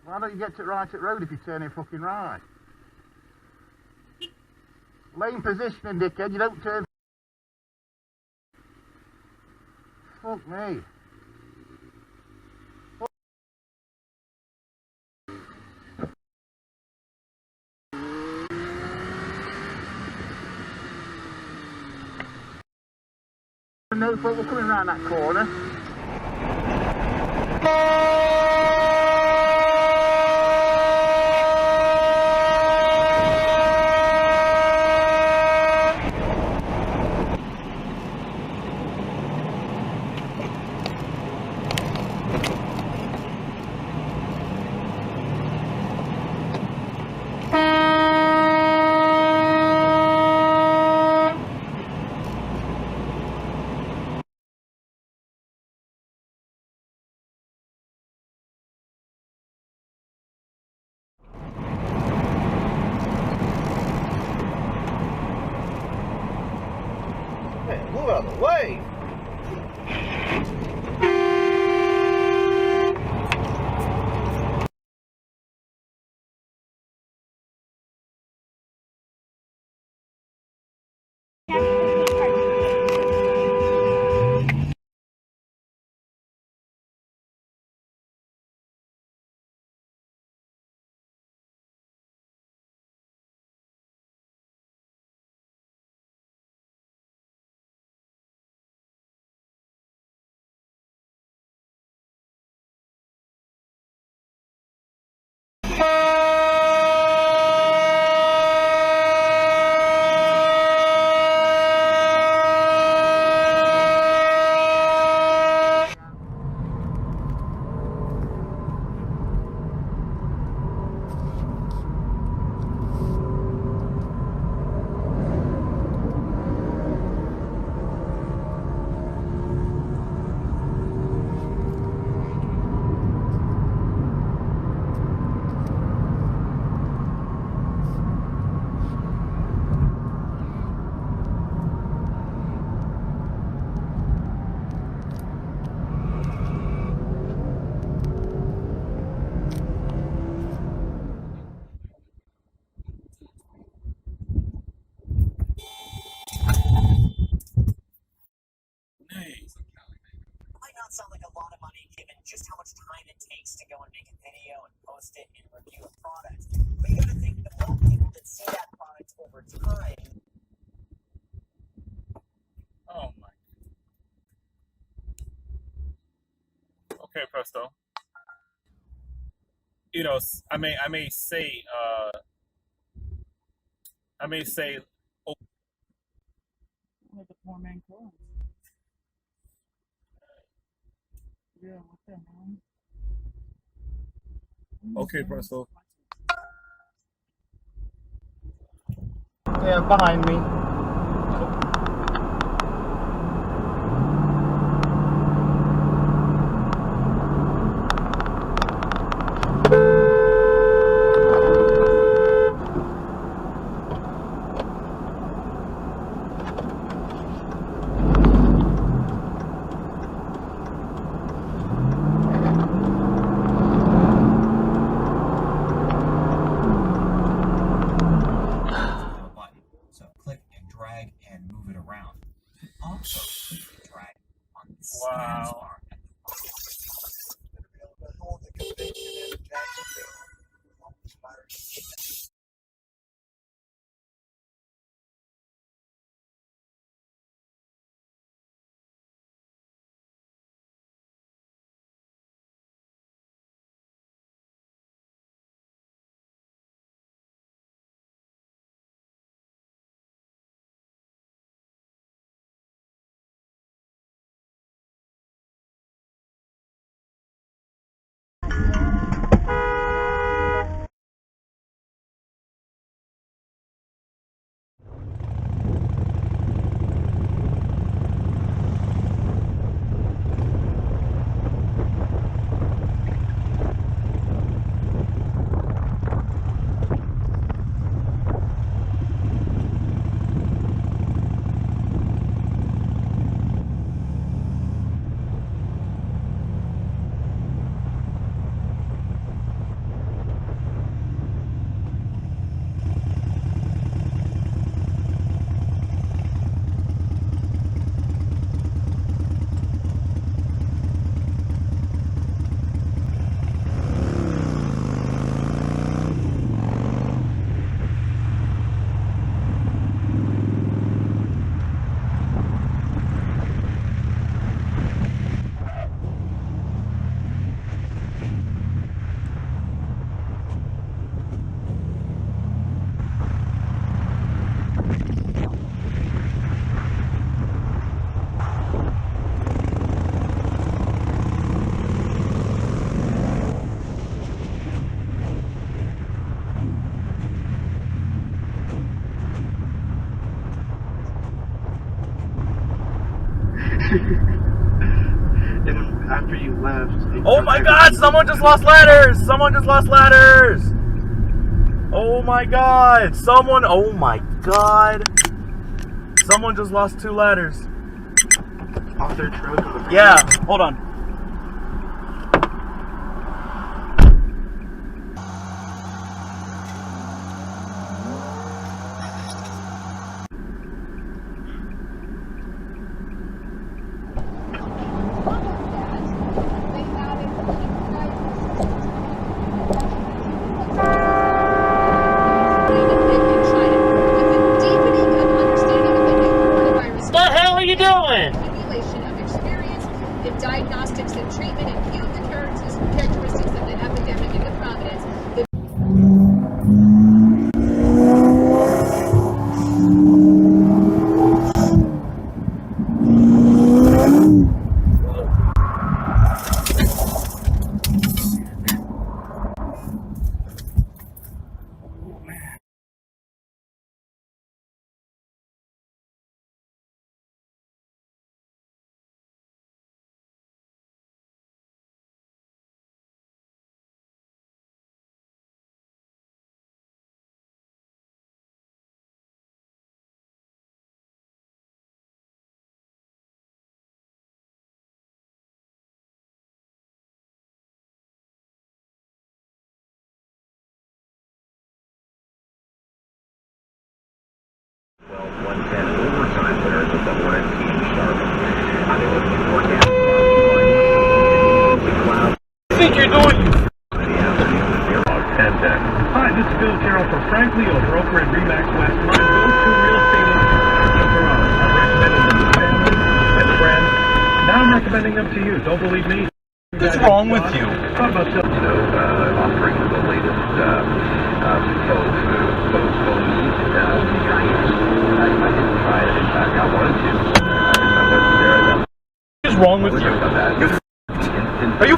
Why don't you get to right at road if you're turning fucking right? Lane positioning, dickhead. You don't turn. Fuck me. No, but we're coming round that corner. Hey, move out of the way! Might not sound like a lot of money given just how much time it takes to go and make a video and post it and review a product. But you gotta think the more people that see that product over time. Oh my. Okay, Presto. You know, I may say, oh, With the poor man clothes. Yeah, what the hell? okay, Presto. Yeah, behind me. And after you left... Oh my god, someone just lost ladders! Someone just lost ladders! Oh my god! Oh my god! Someone just lost 2 ladders. Off their truck? On the Yeah, hold on. What the hell are you doing? Accumulation of experience in diagnostics and treatment and few of the characteristics of the epidemic in the Providence. Well, 110 overtime there at the WNT Charlotte. I mean, looking at forecast. I think you're doing? 10 deck. Hi, this is Bill Carroll for Frank Leo, broker at Remax West. My go-to real estate agent in Toronto. I recommend them to family and friends. Now I'm recommending them to you. Don't believe me? What's wrong with you? Talk about stuff. Offering the latest faux phones. I didn't try it. In fact, I wanted to. I wasn't there. What is wrong with you? Are you